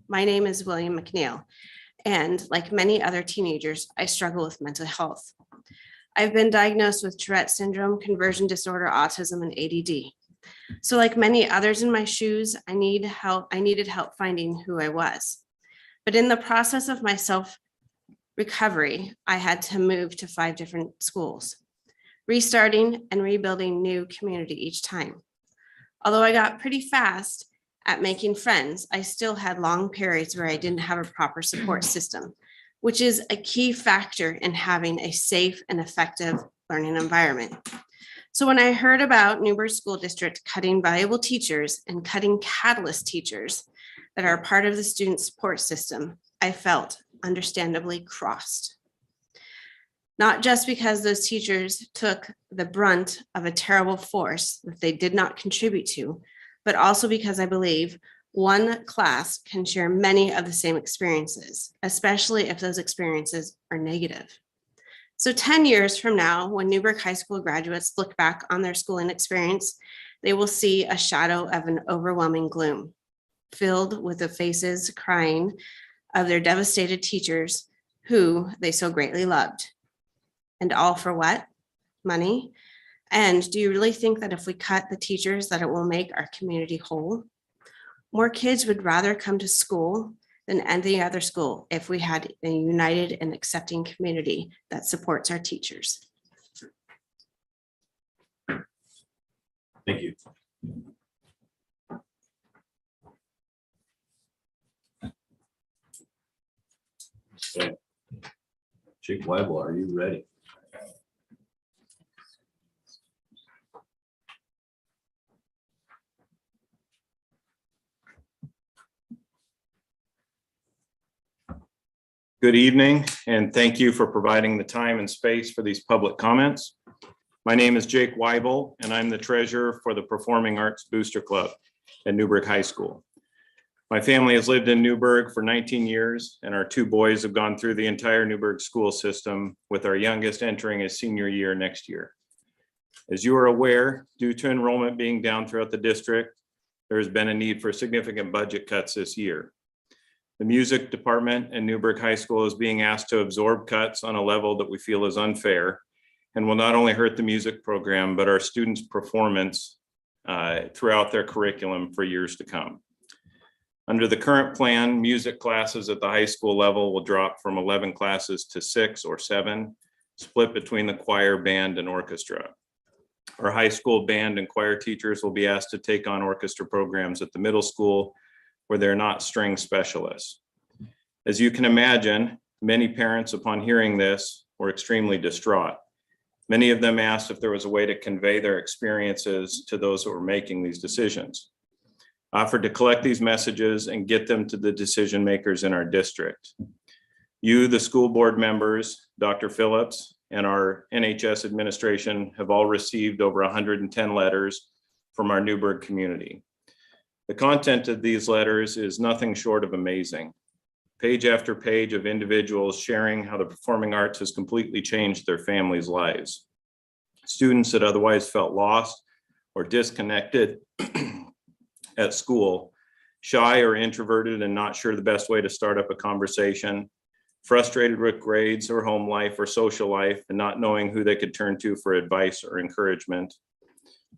My name is William McNeil, and like many other teenagers, I struggle with mental health. I've been diagnosed with Tourette syndrome, conversion disorder, autism, and ADD. So like many others in my shoes, I needed help finding who I was. But in the process of my self recovery, I had to move to 5 different schools, restarting and rebuilding new community each time. Although I got pretty fast at making friends, I still had long periods where I didn't have a proper support system, which is a key factor in having a safe and effective learning environment. So when I heard about Newburgh School District cutting valuable teachers and cutting catalyst teachers that are part of the student support system, I felt understandably crossed. Not just because those teachers took the brunt of a terrible force that they did not contribute to, but also because I believe one class can share many of the same experiences, especially if those experiences are negative. So 10 years from now, when Newburgh High School graduates look back on their schooling experience, they will see a shadow of an overwhelming gloom, filled with the faces crying of their devastated teachers who they so greatly loved. And all for what? Money. And do you really think that if we cut the teachers that it will make our community whole? More kids would rather come to school than any other school if we had a united and accepting community that supports our teachers. Thank you. Okay. Jake Weibel, are you ready? Good evening, and thank you for providing the time and space for these public comments. My name is Jake Weibel, and I'm the treasurer for the Performing Arts Booster Club at Newburgh High School. My family has lived in Newburgh for 19 years, and our 2 boys have gone through the entire Newburgh school system, with our youngest entering his senior year next year. As you are aware, due to enrollment being down throughout the district, there has been a need for significant budget cuts this year. The music department in Newburgh High School is being asked to absorb cuts on a level that we feel is unfair and will not only hurt the music program, but our students' performance throughout their curriculum for years to come. Under the current plan, music classes at the high school level will drop from 11 classes to 6 or 7, split between the choir, band, and orchestra. Our high school band and choir teachers will be asked to take on orchestra programs at the middle school where they're not string specialists. As you can imagine, many parents, upon hearing this, were extremely distraught. Many of them asked if there was a way to convey their experiences to those who were making these decisions. I offered to collect these messages and get them to the decision makers in our district. You, the school board members, Dr. Phillips, and our NHS administration have all received over 110 letters from our Newburgh community. The content of these letters is nothing short of amazing. Page after page of individuals sharing how the performing arts has completely changed their families' lives. Students that otherwise felt lost or disconnected at school, shy or introverted and not sure the best way to start up a conversation, frustrated with grades or home life or social life and not knowing who they could turn to for advice or encouragement.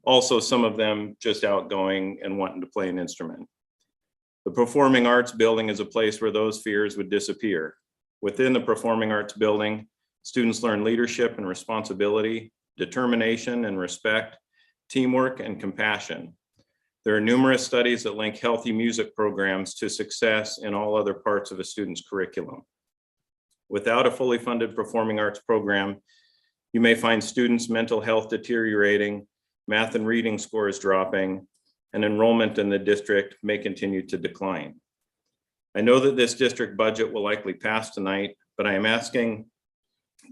Also, some of them just outgoing and wanting to play an instrument. The Performing Arts Building is a place where those fears would disappear. Within the Performing Arts Building, students learn leadership and responsibility, determination and respect, teamwork and compassion. There are numerous studies that link healthy music programs to success in all other parts of a student's curriculum. Without a fully funded performing arts program, you may find students' mental health deteriorating, math and reading scores dropping, and enrollment in the district may continue to decline. I know that this district budget will likely pass tonight, but I am asking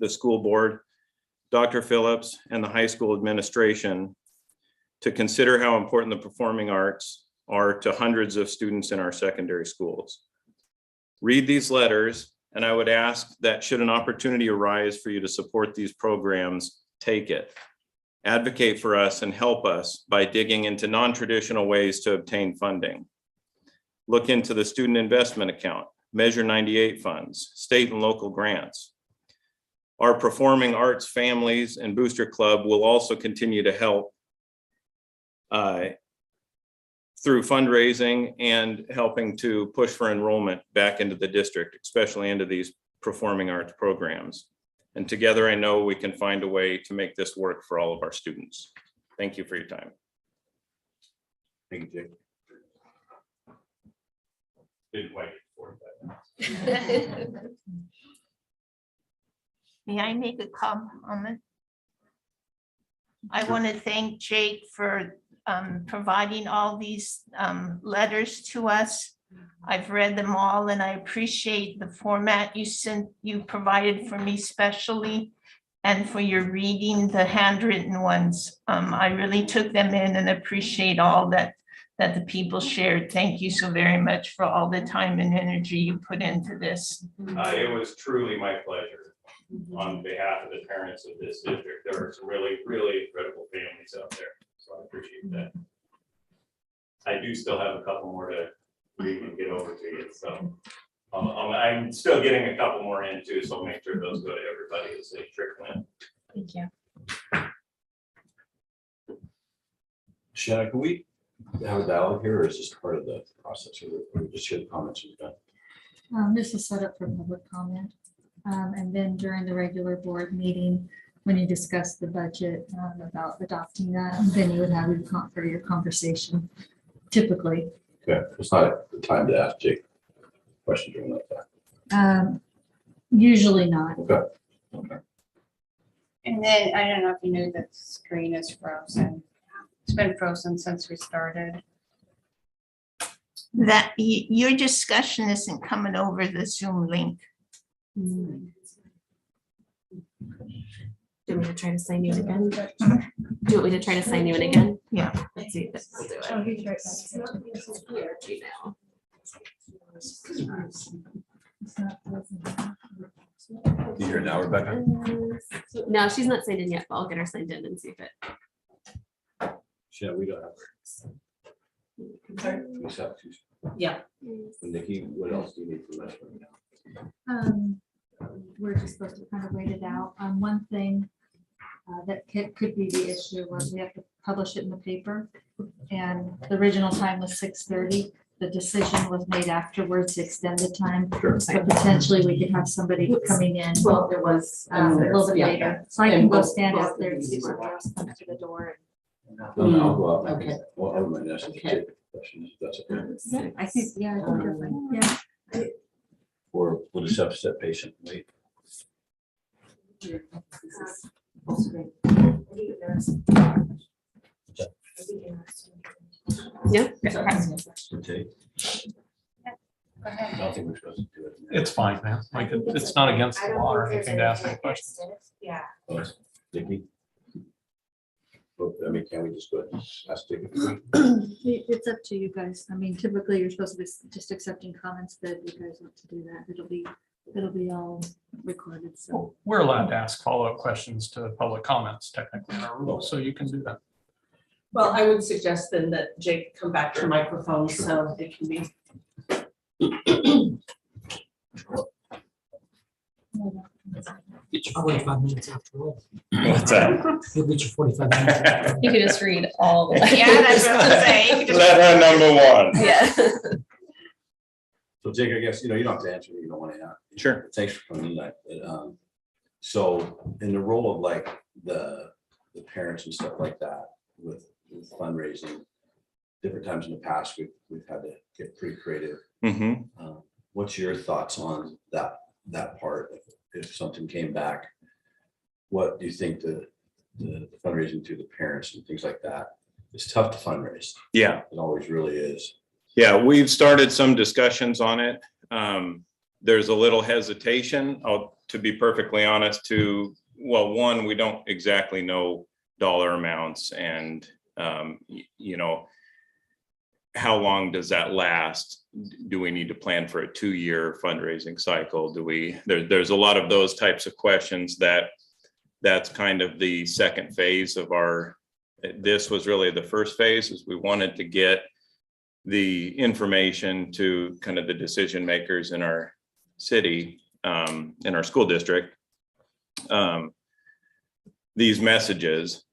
the school board, Dr. Phillips, and the high school administration to consider how important the performing arts are to hundreds of students in our secondary schools. Read these letters, and I would ask that should an opportunity arise for you to support these programs, take it. Advocate for us and help us by digging into non-traditional ways to obtain funding. Look into the student investment account, Measure 98 funds, state and local grants. Our performing arts families and Booster Club will also continue to help through fundraising and helping to push for enrollment back into the district, especially into these performing arts programs. And together, I know we can find a way to make this work for all of our students. Thank you for your time. Thank you, Jake. Didn't wait for that. May I make a comment? I want to thank Jake for providing all these letters to us. I've read them all and I appreciate the format you provided for me specially, and for your reading the handwritten ones. I really took them in and appreciate all that the people shared. Thank you so very much for all the time and energy you put into this. It was truly my pleasure on behalf of the parents of this district. There are some really, really incredible families out there, so I appreciate that. I do still have a couple more to read and get over to you, so I'm still getting a couple more in too, so I'll make sure those go to everybody as they trickle in. Thank you. Shanna, can we have a dialogue here, or is this part of the process, or just hear the comments you've done? This is set up for public comment. And then during the regular board meeting, when you discuss the budget about adopting that, then you would have your conversation typically. Okay, it's not the time to ask Jake questions or anything like that. Usually not. Okay. And then, I don't know if you knew that the screen is frozen. It's been frozen since we started. That your discussion isn't coming over the Zoom link. Do you want me to try to sign you in again? Do you want me to try to sign you in again? Yeah. Let's see if this will do it. Oh, he's right back. Here, Gmail. It's not frozen. You hear it now, Rebecca? No, she's not signed in yet, but I'll get her signed in and see if it. Shanna, we don't have her. We just have two. Yeah. And Nikki, what else do you need from us right now? We're just supposed to kind of wait it out. One thing that could be the issue was we have to publish it in the paper. And the original time was 6:30. The decision was made afterwards to extend the time. Sure. So potentially we could have somebody coming in Well, it was. a little bit yeah. later. So I can go stand out there and see what else comes to the door. No, I'll go out. Okay. Well, I might ask you Okay. questions, if that's okay. I think, yeah, I think you're fine. Yeah. Or we'll just have to set patient, and wait. Yeah. Okay. Go ahead. I don't think we're supposed to do it. It's fine, man. Like, it's not against the law or anything to ask any questions. Yeah. Oh, Nikki? Well, I mean, can we just go ahead and ask Nikki? It's up to you guys. I mean, typically you're supposed to be just accepting comments, but if you guys want to do that, it'll be all recorded, so. We're allowed to ask follow-up questions to public comments technically in our rules, so you can do that. Well, I would suggest then that Jake come back to microphone so it can be. Get your 45 minutes after all. What's that? You'll get your 45 minutes. after all. You can just read all the. Yeah, that's what I'm saying. Letter number one. Yeah. So Jake, I guess, you don't have to answer, what you don't want to answer. Sure. Thanks for coming tonight. So in the role of like the parents and stuff like that with fundraising, different times in the past, we've had to get pretty creative. Mhm. What's your thoughts on that part? If something came back, what do you think the fundraising to the parents and things like that? It's tough to fundraise. Yeah. It always really is. Yeah, we've started some discussions on it. There's a little hesitation, to be perfectly honest, one, we don't exactly know dollar amounts and, how long does that last? Do we need to plan for a 2-year fundraising cycle? There's a lot of those types of questions that's kind of the second phase of this was really the first phase, is we wanted to get the information to kind of the decision makers in our city, in our school district, these messages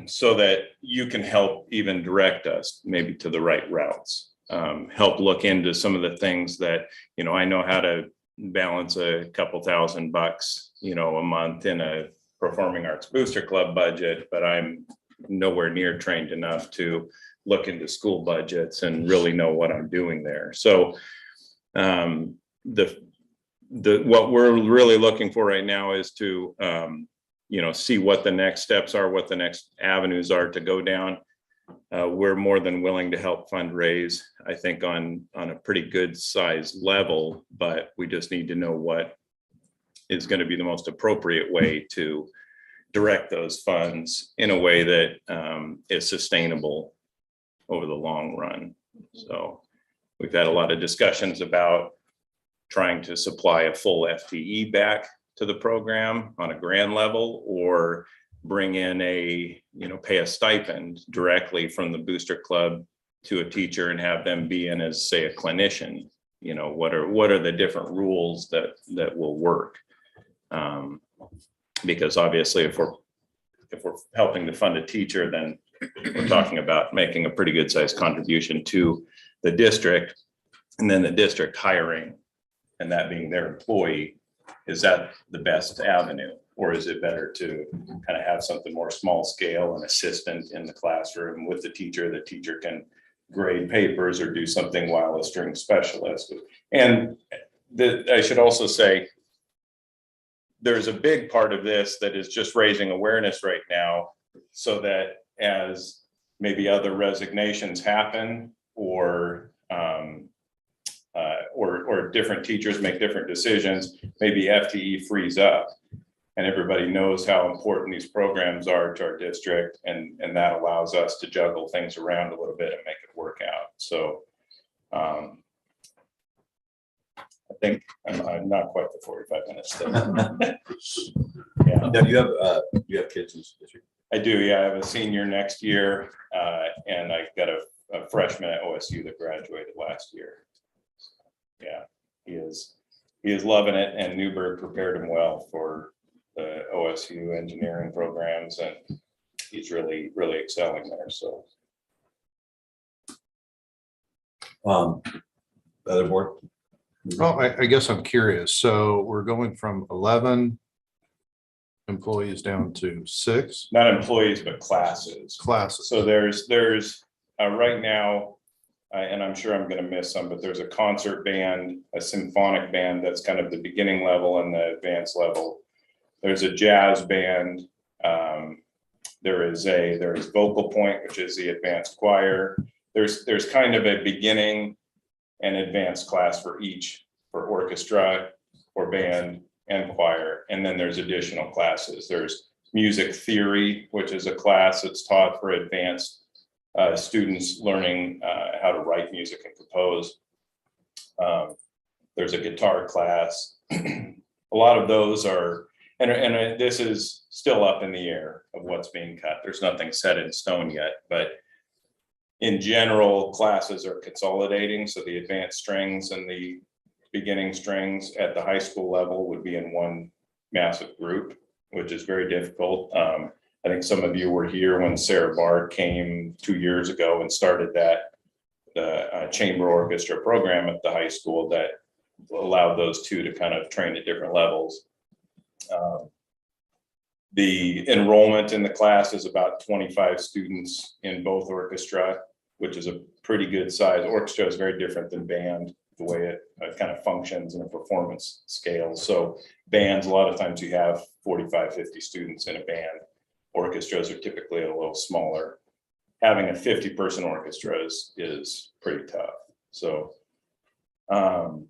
so that you can help even direct us maybe to the right routes. Help look into some of the things that, you know, I know how to balance a couple $1,000, you know, a month in a Performing Arts Booster Club budget, but I'm nowhere near trained enough to look into school budgets and really know what I'm doing there. So what we're really looking for right now is to you know, see what the next steps are, what the next avenues are to go down. We're more than willing to help fundraise, I think on a pretty good size level, but we just need to know what is going to be the most appropriate way to direct those funds in a way that is sustainable over the long run. So we've had a lot of discussions about trying to supply a full FTE back to the program on a grant level, or bring in a, you know, pay a stipend directly from the booster club to a teacher and have them be in as, say, a clinician. You know, what are the different rules that will work? Because obviously if we're helping to fund a teacher, then we're talking about making a pretty good sized contribution to the district, and then the district hiring and that being their employee. Is that the best avenue, or is it better to kind of have something more small scale, an assistant in the classroom with the teacher? The teacher can grade papers or do something while a string specialist. And I should also say, there's a big part of this that is just raising awareness right now, so that as maybe other resignations happen, or different teachers make different decisions, maybe FTE frees up and everybody knows how important these programs are to our district, and that allows us to juggle things around a little bit and make it work out. So I think I'm not quite the 45 minutes still. Yeah. Now, do you have kids in this district? I do, yeah. I have a senior next year, and I've got a freshman at OSU that graduated last year. Yeah, he is loving it, and Newburgh prepared him well for the OSU engineering programs, and he's really excelling there. So, Other board? Well, I guess I'm curious. So we're going from 11 employees down to 6 not employees, but classes. classes. So there's right now, and I'm sure I'm going to miss some, but there's a concert band, a symphonic band that's kind of the beginning level and the advanced level. There's a jazz band. There is vocal point, which is the advanced choir. There's kind of a beginning and advanced class for each, for orchestra or band and choir. And then there's additional classes. There's music theory, which is a class that's taught for advanced students learning how to write music and compose. There's a guitar class. A lot of those are, and this is still up in the air of what's being cut. There's nothing set in stone yet, but in general, classes are consolidating. So the advanced strings and the beginning strings at the high school level would be in one massive group, which is very difficult. I think some of you were here when Sarah Barr came 2 years ago and started the chamber orchestra program at the high school that allowed those two to kind of train at different levels. The enrollment in the class is about 25 students in both orchestra, which is a pretty good size. Orchestra is very different than band, the way it kind of functions in a performance scale. So bands, a lot of times you have 45, 50 students in a band. Orchestras are typically a little smaller. Having a 50-person orchestra is pretty tough. So, and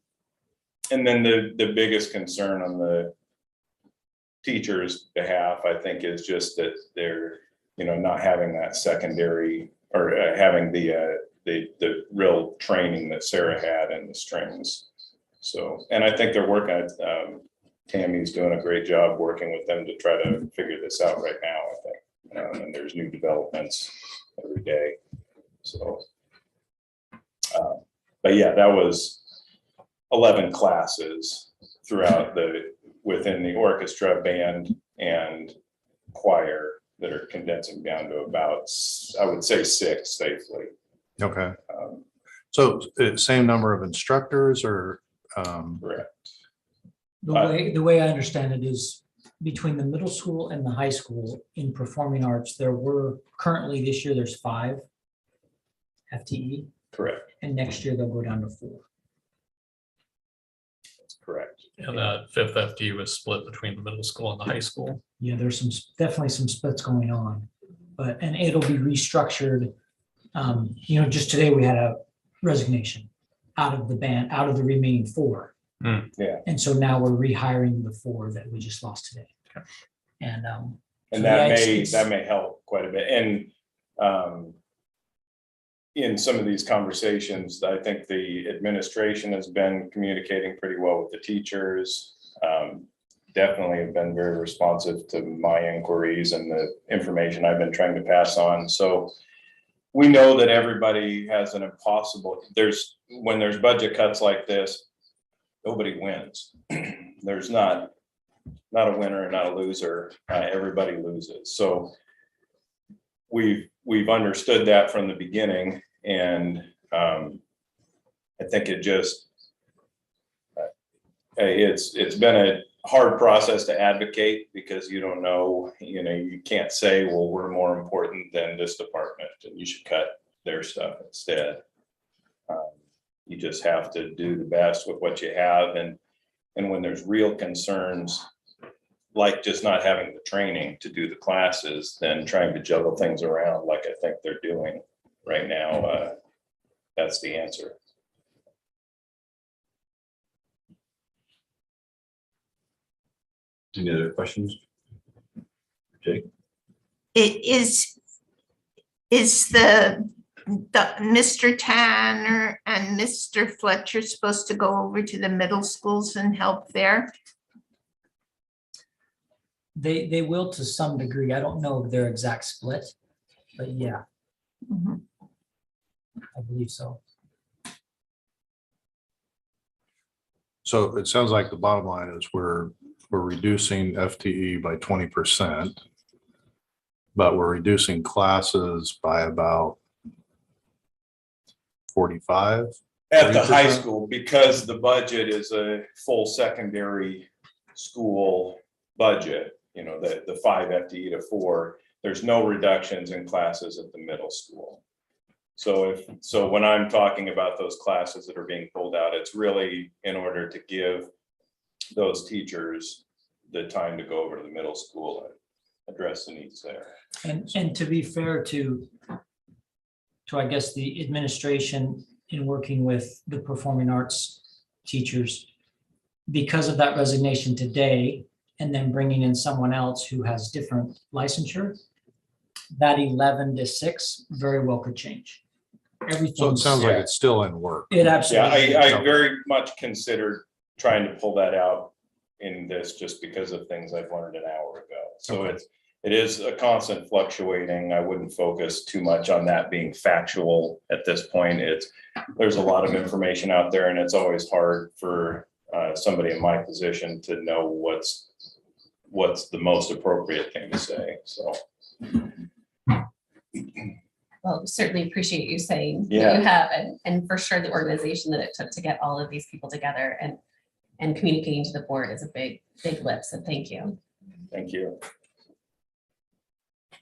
then the biggest concern on the teachers' behalf, I think, is just that they're, not having that secondary, or having the real training that Sarah had in the strings. So, and I think they're working. Tammy's doing a great job working with them to try to figure this out right now, I think. And there's new developments every day. So But yeah, that was 11 classes throughout within the orchestra, band, and choir that are condensing down to about, I would say, 6 safely. Okay. Um, So same number of instructors or, Correct. The way I understand it is between the middle school and the high school in performing arts, there were currently this year, there's 5 FTE, Correct. and next year they'll go down to 4. That's correct. And that 5th FTE was split between the middle school and the high school. Yeah, there's definitely some splits going on, and it'll be restructured. Just today we had a resignation out of the band, out of the remaining 4. Yeah. And so now we're rehiring the 4 that we just lost today. Okay. And And so, that yeah, may, it's- that may help quite a bit. And in some of these conversations, I think the administration has been communicating pretty well with the teachers. Definitely have been very responsive to my inquiries and the information I've been trying to pass on. So we know that everybody has an impossible, when there's budget cuts like this, nobody wins. There's not a winner and not a loser. Everybody loses. So we've understood that from the beginning, and I think it's been a hard process to advocate because you don't know, you can't say, well, we're more important than this department and you should cut their stuff instead. You just have to do the best with what you have, and when there's real concerns, like just not having the training to do the classes, then trying to juggle things around like I think they're doing right now, that's the answer. Any other questions? Jake? Is the Mr. Tanner and Mr. Fletcher supposed to go over to the middle schools and help there? they will to some degree. I don't know their exact split, but yeah, Mhm. I believe so. so it sounds like the bottom line is we're reducing FTE by 20%. But we're reducing classes by about 45. At the high 30%? school, because the budget is a full secondary school budget, the 5 FTE to 4, there's no reductions in classes at the middle school. So when I'm talking about those classes that are being pulled out, it's really in order to give those teachers the time to go over to the middle school and address the needs there. And to be fair to I guess the administration in working with the performing arts teachers, because of that resignation today, and then bringing in someone else who has different licensure, that 11 to 6 very well could change. Everything. So it sounds like it's still in work. It Yeah, absolutely. I very much considered trying to pull that out in this just because of things I've learned an hour ago. So Okay. it is a constant fluctuating. I wouldn't focus too much on that being factual at this point. There's a lot of information out there, and it's always hard for somebody in my position to know what's the most appropriate thing to say, so. Well, certainly appreciate you saying what Yeah. you have, and for sure the organization that it took to get all of these people together and communicating to the board is a big lift, so thank you. Thank you.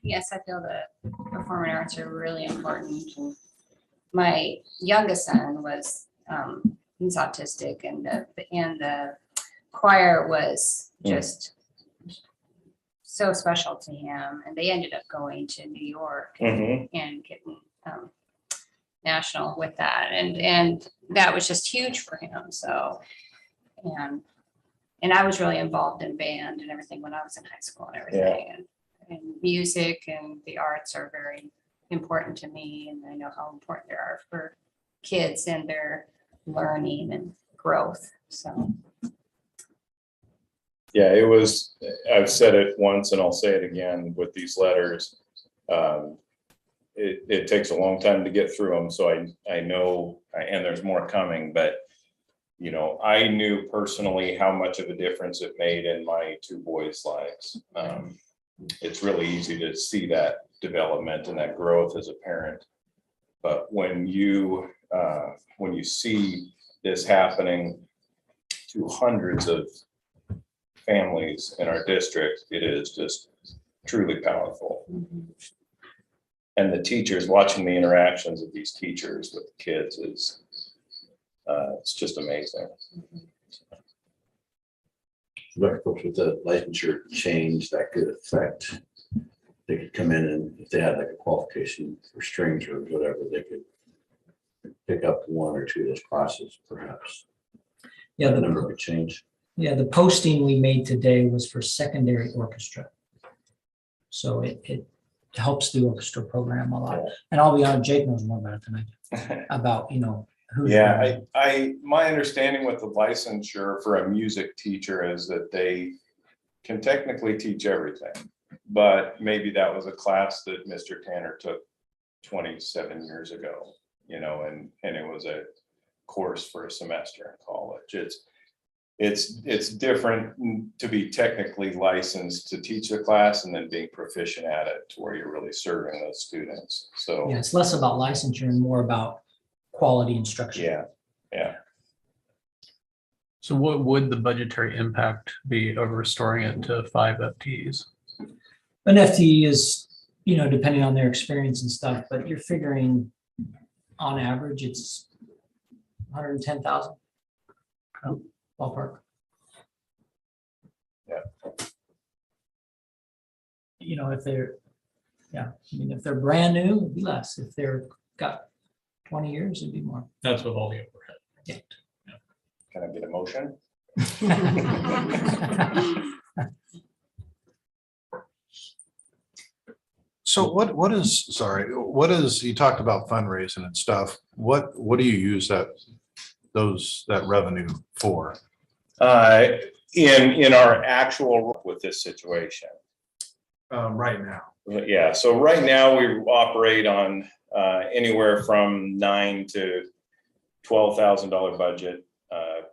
Yes, I feel that performing arts are really important. And my youngest son was, he's autistic, and the choir was just so special to him. And they ended up going to New York Mhm. and getting national with that. And that was just huge for him. So, and I was really involved in band and everything when I was in high school and everything. And music and the arts are very important to me. And I know how important they are for kids and their learning and growth. So, Yeah, I've said it once and I'll say it again with these letters. it takes a long time to get through them, so I know, and there's more coming, but you know, I knew personally how much of a difference it made in my two boys' lives. It's really easy to see that development and that growth as a parent. But when you see this happening to hundreds of families in our district, it is just truly powerful. And the teachers, watching the interactions of these teachers with the kids is, it's just amazing. But folks with the licensure change that could affect, they could come in and if they had like a qualification for strings or whatever, they could pick up one or two of those classes perhaps. Yeah, The number could change. yeah, the posting we made today was for secondary orchestra. So it helps the orchestra program a lot. And I'll be honest, Jake knows more about it than I do, about, you know, who's. Yeah, my understanding with the licensure for a music teacher is that they can technically teach everything. But maybe that was a class that Mr. Tanner took 27 years ago, you know, and it was a course for a semester in college. It's different to be technically licensed to teach the class and then being proficient at it to where you're really serving those students. So Yeah, it's less about licensure and more about quality instruction. yeah. So what would the budgetary impact be of restoring it to 5 FTEs? An FTE is, you know, depending on their experience and stuff, but you're figuring on average, it's 110,000. Ballpark. Yeah. You know, if they're, yeah, I mean, if they're brand new, it'd be less. If they're got 20 years, it'd be more. That's with all the overhead. Can I get a motion? So what is, sorry, what is, you talked about fundraising and stuff. What do you use that revenue for? In our actual work with this situation. Right now. Yeah, so right now we operate on anywhere from $9,000 to $12,000 budget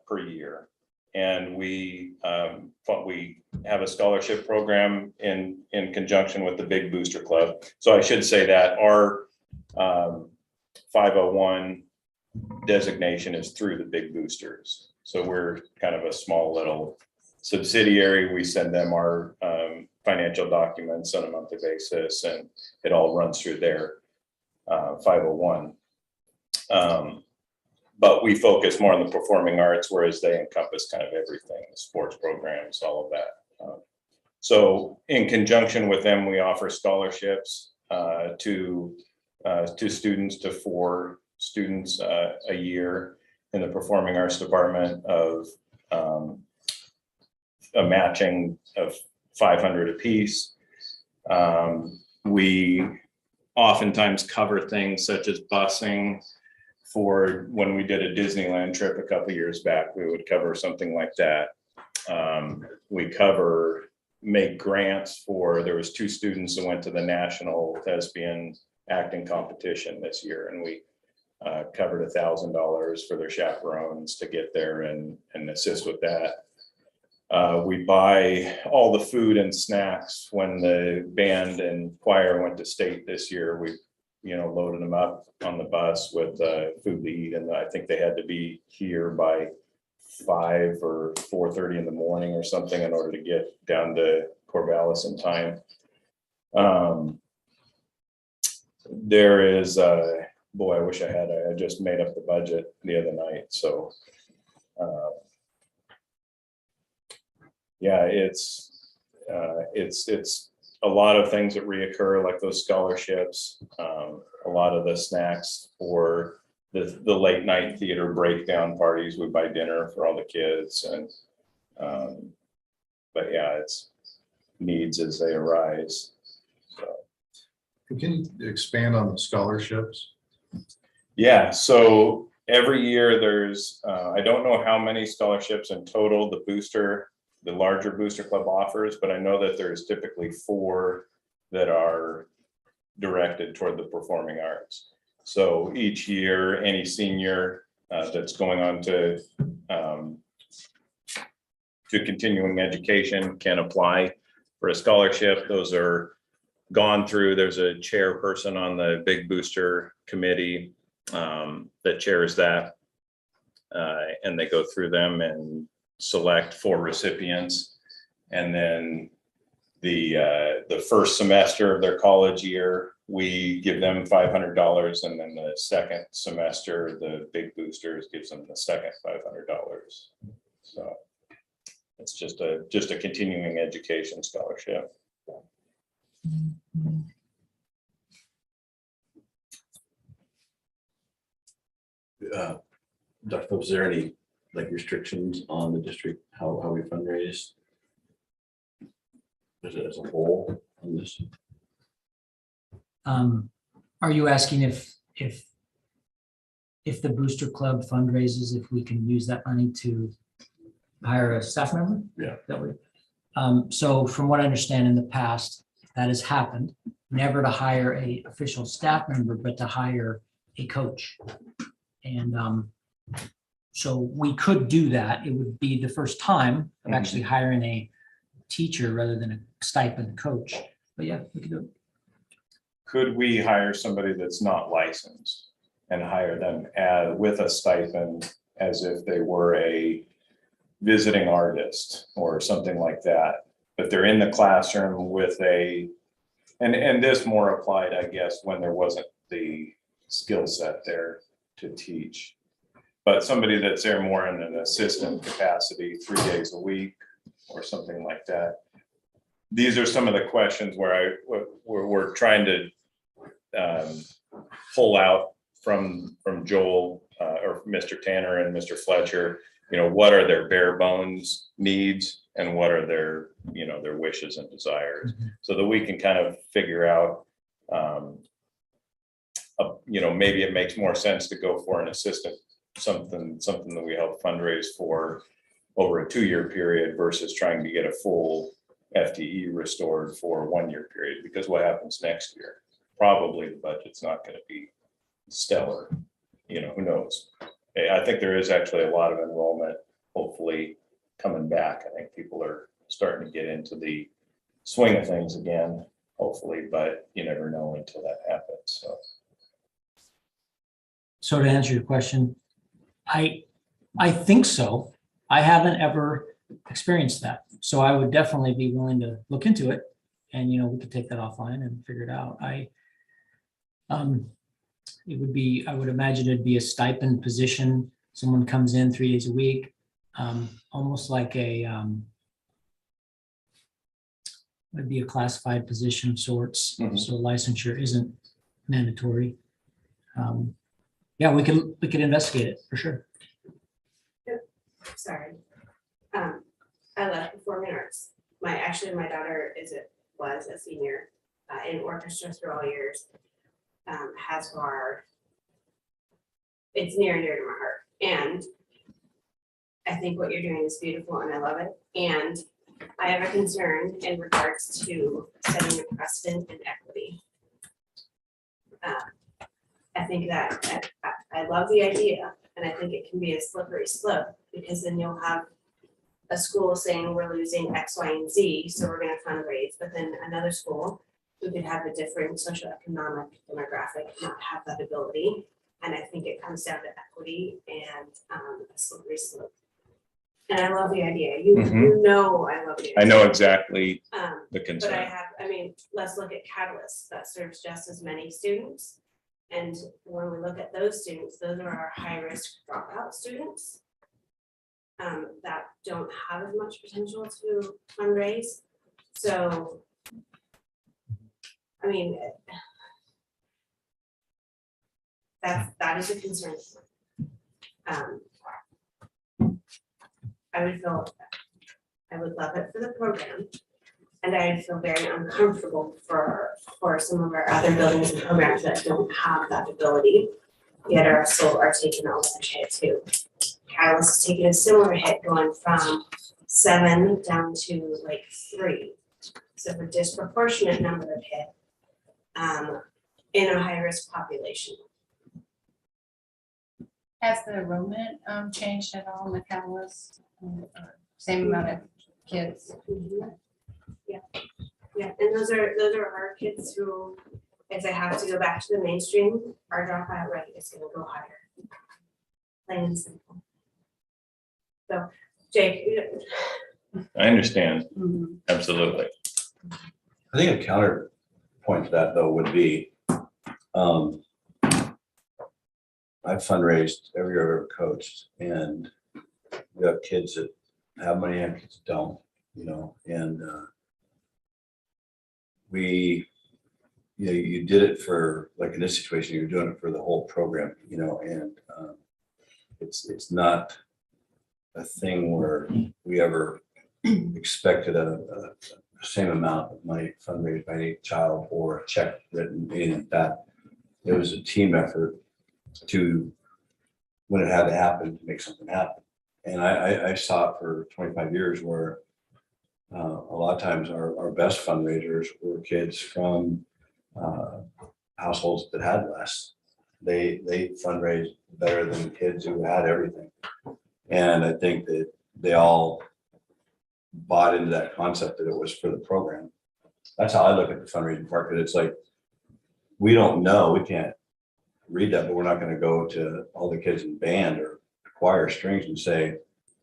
per year. And we have a scholarship program in conjunction with the Big Booster Club. So I should say that our 501 designation is through the Big Boosters. So we're kind of a small little subsidiary. We send them our financial documents on a monthly basis, and it all runs through their 501. But we focus more on the performing arts, whereas they encompass kind of everything, sports programs, all of that. So in conjunction with them, we offer scholarships to students, to 4 students a year in the performing arts department, of a matching of $500 apiece. We oftentimes cover things such as busing. For when we did a Disneyland trip a couple of years back, we would cover something like that. We make grants for, there was 2 students that went to the National Thespian Acting Competition this year, and we covered $1,000 for their chaperones to get there and assist with that. We buy all the food and snacks. When the band and choir went to state this year, we loaded them up on the bus with food to eat, and I think they had to be here by 5 or 4:30 in the morning or something in order to get down to Corvallis in time. There is boy, I wish I just made up the budget the other night. So yeah, it's a lot of things that reoccur, like those scholarships, a lot of the snacks for the late night theater breakdown parties. We buy dinner for all the kids, and but yeah, it's needs as they arise. So. Can you expand on the scholarships? Yeah, so every year there's, I don't know how many scholarships in total the larger booster club offers, but I know that there's typically 4 that are directed toward the performing arts. So each year, any senior that's going on to continuing education can apply for a scholarship. Those are gone through. There's a chairperson on the Big Booster Committee that chairs that. And they go through them and select 4 recipients. And then the first semester of their college year, we give them $500. And then the second semester, the Big Boosters gives them the second $500. So it's just a continuing education scholarship. Dr. Phillips, is there any like restrictions on the district, how we fundraise? As a whole on this? Are you asking if the Booster Club fundraises, if we can use that money to hire a staff member? Yeah. That way. So from what I understand in the past, that has happened, never to hire a official staff member, but to hire a coach. And so we could do that. It would be the first time of actually hiring a teacher rather than a stipend coach. But yeah, we could do it. Could we hire somebody that's not licensed and hire them with a stipend as if they were a visiting artist or something like that? But they're in the classroom with and this more applied, I guess, when there wasn't the skill set there to teach. But somebody that's there more in an assistant capacity, 3 days a week or something like that. These are some of the questions where we're trying to pull out from Joel or Mr. Tanner and Mr. Fletcher, what are their bare bones needs and what are their wishes and desires, so that we can kind of figure out, maybe it makes more sense to go for an assistant, something that we help fundraise for over a 2-year period versus trying to get a full FTE restored for a 1-year period, because what happens next year? Probably the budget's not going to be stellar. Who knows? I think there is actually a lot of enrollment, hopefully coming back. I think people are starting to get into the swing of things again, hopefully, but you never know until that happens. So to answer your question, I think so. I haven't ever experienced that. So I would definitely be willing to look into it, and we could take that offline and figure it out. It would be, I would imagine it'd be a stipend position. Someone comes in 3 days a week, almost like would be a classified position of sorts. So licensure isn't mandatory. Yeah, we could investigate it for sure. Sorry. I love performing arts. My daughter was a senior in orchestra through all years. Has barred. It's near and dear to my heart. And I think what you're doing is beautiful and I love it. And I have a concern in regards to setting a precedent in equity. I think that I love the idea, and I think it can be a slippery slope, because then you'll have a school saying we're losing X, Y, and Z, so we're going to fundraise, but then another school who could have a different socioeconomic demographic not have that ability. And I think it comes down to equity and a slippery slope. And I love the idea. You know I love the idea. I know exactly the But concern. let's look at Catalyst that serves just as many students. And when we look at those students, those are our high-risk dropout students that don't have as much potential to fundraise. So, that is a concern. I would love it for the program, and I'd feel very uncomfortable for some of our other buildings and programs that don't have that ability, yet are taking a large hit too. Catalyst is taking a similar hit, going from 7 down to like 3. So for disproportionate number of hit, in a high-risk population. Has the enrollment changed at all in the Catalyst? Same amount of kids? Yeah, and those are our kids who, if they have to go back to the mainstream, our dropout rate is gonna go higher. Plain and simple. So, Jake, I understand, Mhm. absolutely. I think a counterpoint to that though would be, I've fundraised every year I've ever coached, and we have kids that have money and kids that don't, you know, and you did it for, like in this situation, you're doing it for the whole program, you know, and it's not a thing where we ever expected a same amount of money fundraised by any child or a check written, anything like that. It was a team effort to, when it had to happen, to make something happen. And I saw it for 25 years where a lot of times our best fundraisers were kids from households that had less. They fundraised better than kids who had everything. And I think that they all bought into that concept that it was for the program. That's how I look at the fundraising part, because it's like, we don't know, we can't read that, but we're not going to go to all the kids in band or choir strings and say,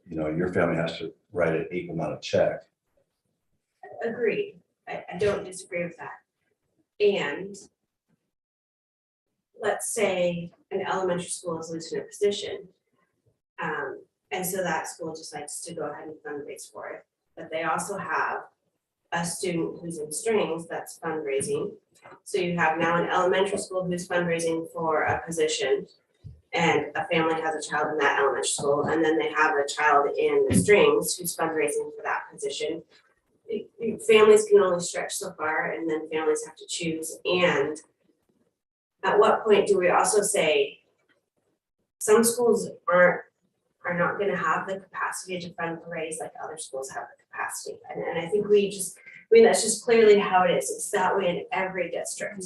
you know, your family has to write an equal amount of check. agreed, I don't disagree with that. And let's say an elementary school is losing a position. And so that school decides to go ahead and fundraise for it, but they also have a student who's in strings that's fundraising. So you have now an elementary school who's fundraising for a position, and a family has a child in that elementary school, and then they have a child in the strings who's fundraising for that position. Families can only stretch so far, and then families have to choose. And at what point do we also say some schools are not gonna have the capacity to fundraise like other schools have the capacity? And I think that's just clearly how it is. It's that way in every district.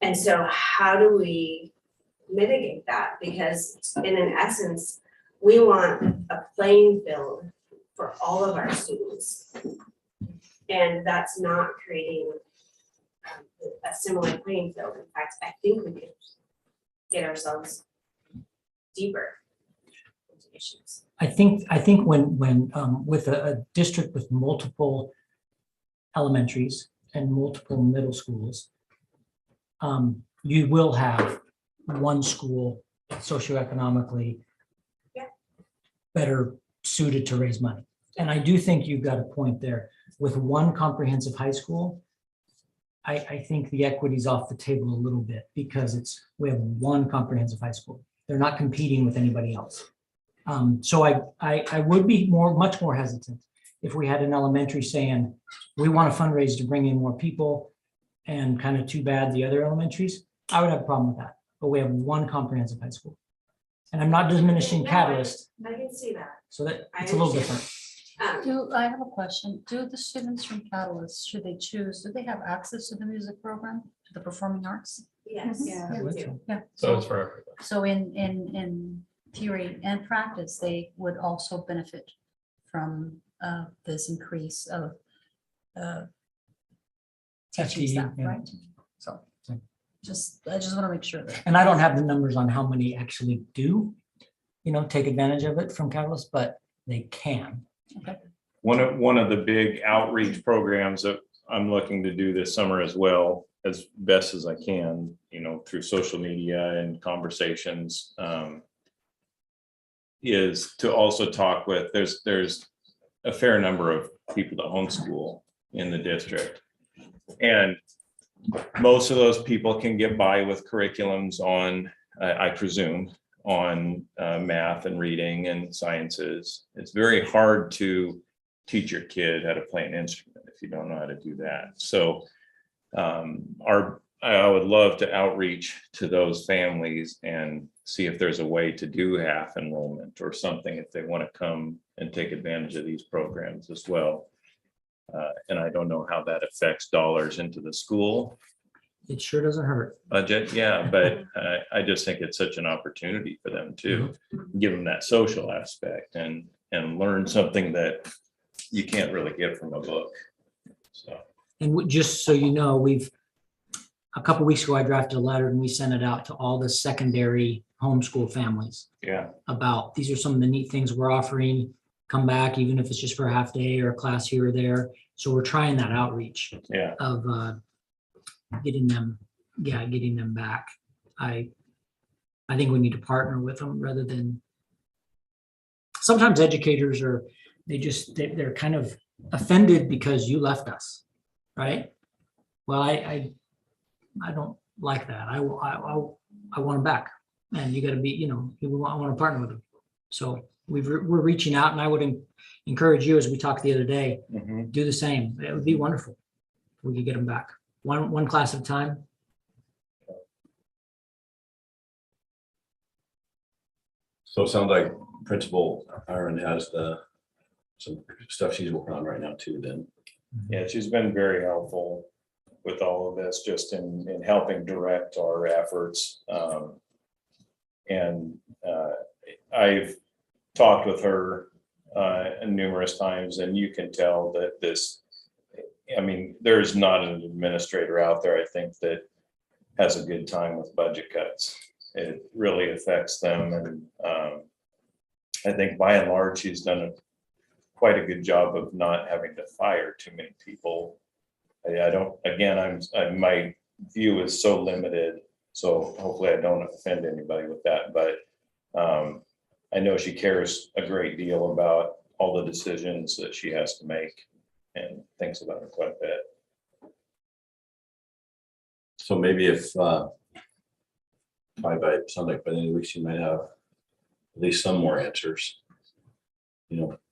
And so how do we mitigate that? Because in an essence, we want a playing field for all of our students. And that's not creating a similar playing field. In fact, I think we could get ourselves deeper into issues. I think when with a district with multiple elementaries and multiple middle schools, you will have one school socioeconomically better suited to raise money. And I do think you've got a point there. With one comprehensive high school, I think the equity's off the table a little bit, because we have one comprehensive high school. They're not competing with anybody else. So I would be much more hesitant if we had an elementary saying, we want to fundraise to bring in more people, and kind of too bad the other elementaries. I would have a problem with that, but we have one comprehensive high school. And I'm not diminishing Catalyst, I can see that. so that I it's a little understand. different. I have a question. Do the students from Catalyst, should they choose, do they have access to the music program, to the performing arts? Yes. Yeah. we I would do. say. Yeah. So it's for everybody. So in theory and practice, they would also benefit from this increase of teaching FTE, staff, yeah. right? So I just want to make sure that. And I don't have the numbers on how many actually do, take advantage of it from Catalyst, but they can. One of the big outreach programs that I'm looking to do this summer as well, as best as I can, through social media and conversations, is to also talk with, there's a fair number of people that homeschool in the district. And most of those people can get by with curriculums on, I presume, on math and reading and sciences. It's very hard to teach your kid how to play an instrument if you don't know how to do that. So I would love to outreach to those families and see if there's a way to do half enrollment or something if they want to come and take advantage of these programs as well. And I don't know how that affects dollars into the school, It sure doesn't hurt. budget, yeah, but I just think it's such an opportunity for them too. Give them that social aspect and learn something that you can't really get from a book. So, And just so you know, a couple weeks ago, I drafted a letter and we sent it out to all the secondary homeschool families yeah, about, these are some of the neat things we're offering. Come back, even if it's just for a half day or a class here or there. So we're trying that outreach yeah, of getting them back. I think we need to partner with them rather than, sometimes educators they're kind of offended because you left us, right? Well, I don't like that. I want them back, and you got to be, I want to partner with them. So we're reaching out, and I would encourage you, as we talked the other day, mhm, do the same. It would be wonderful if we could get them back, one class at a time. So it sounds like Principal Aaron has some stuff she's working on right now too, then. yeah, she's been very helpful with all of this, just in helping direct our efforts. And I've talked with her numerous times, and you can tell that there's not an administrator out there, I think, that has a good time with budget cuts. It really affects them, and I think by and large, she's done quite a good job of not having to fire too many people. My view is so limited, so hopefully I don't offend anybody with that, but I know she cares a great deal about all the decisions that she has to make and thinks about it quite a bit. So maybe if sounds like by the end of the week, she might have at least some more answers,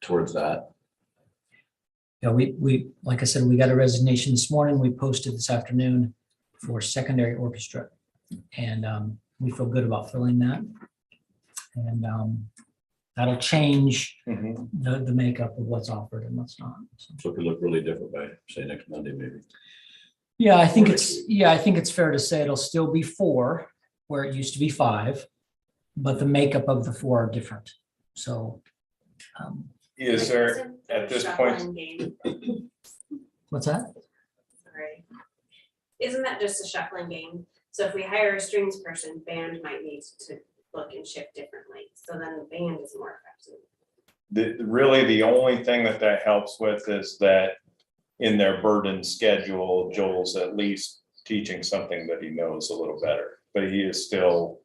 towards that. Yeah, we like I said, we got a resignation this morning. We posted this afternoon for secondary orchestra, and we feel good about filling that. And that'll change the makeup of what's offered and what's not. So it could look really different by, say, next Monday, maybe. Yeah, I think it's fair to say it'll still be 4 where it used to be 5, but the makeup of the 4 are different. So Is there, at this point, what's that? Sorry. Isn't that just a shuffling game? So if we hire a strings person, band might need to look and shift differently. So then the band is more effective. Really, the only thing that helps with is that in their burdened schedule, Joel's at least teaching something that he knows a little better, but he is still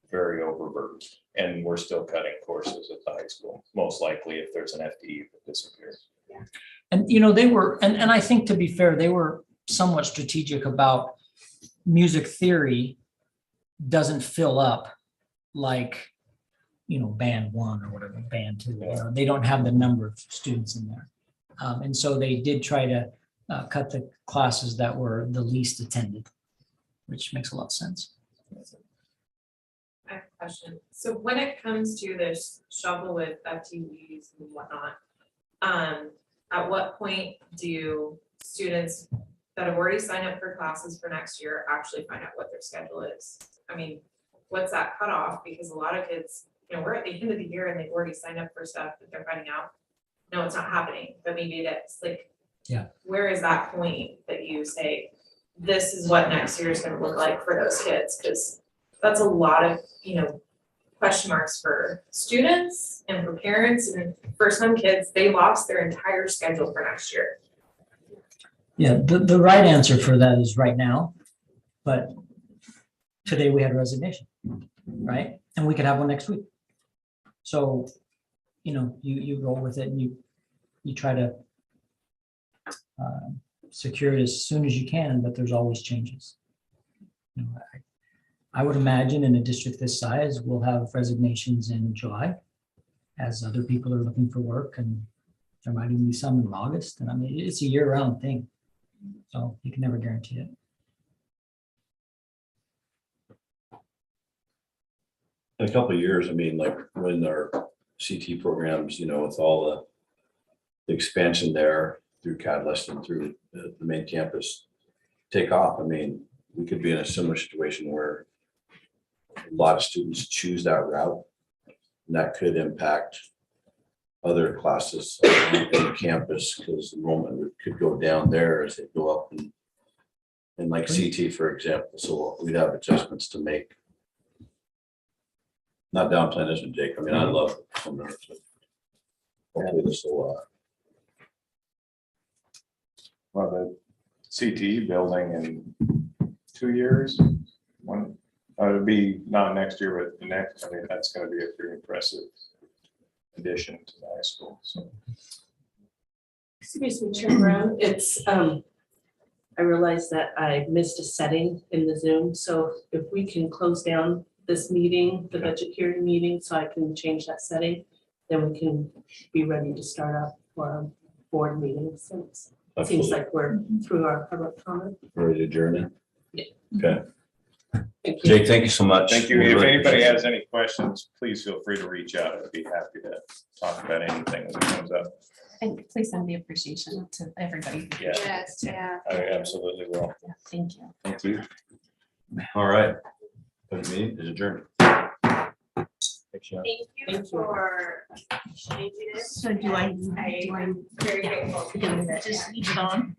very overburdened, and we're still cutting courses at the high school, most likely if there's an FTE that disappears. Yeah. And they were, and I think, to be fair, they were somewhat strategic about music theory doesn't fill up like, band 1 or whatever, band 2, they don't have the number of students in there. And so they did try to cut the classes that were the least attended, which makes a lot of sense. I have a question. So when it comes to this struggle with FTEs and whatnot, at what point do students that have already signed up for classes for next year actually find out what their schedule is? I mean, what's that cutoff? Because a lot of kids, we're at the end of the year and they've already signed up for stuff that they're finding out, no, it's not happening, but maybe that's like, Yeah. Where is that point that you say, this is what next year is gonna look like for those kids? Because that's a lot of, question marks for students and for parents, and for some kids, they lost their entire schedule for next year. Yeah, the right answer for that is right now, but today we had a resignation, right? And we could have one next week. So, you roll with it and you try to secure it as soon as you can, but there's always changes. I would imagine in a district this size, we'll have resignations in July as other people are looking for work, and there might even be some in August. And I mean, it's a year-round thing, so you can never guarantee it. In a couple of years, like when our CT programs, with all the expansion there through Catalyst and through the main campus take off, we could be in a similar situation where a lot of students choose that route. And that could impact other classes in the campus, because enrollment could go down there as they go up and like CT, for example. So we'd have adjustments to make. Not downplaying this one, Jake. I mean, I love some nerds, but hopefully this will, Well, the CTE building in 2 years, it'll be not next year, but the next, I mean, that's gonna be a pretty impressive addition to the high school, so. Excuse me, Chair Brown, it's, I realized that I missed a setting in the Zoom, so if we can close down this meeting, the budget hearing meeting, so I can change that setting, then we can be ready to start up for our board meeting, since it seems like we're through our public comment. ready to adjourn it. Yeah. Okay. Thank you. Jake, thank you so much. Thank you. We If really anybody appreciate has any questions, please feel free to reach out. I'd be happy to talk about anything as it comes up. And please send the appreciation to everybody. Yeah. Yes, yeah. I absolutely will. Yeah, thank you. Thank you. All right. Budget meeting is adjourned. Thanks, Sean. Thank you Thank you. for changing it. So do I Very grateful. just leave it on?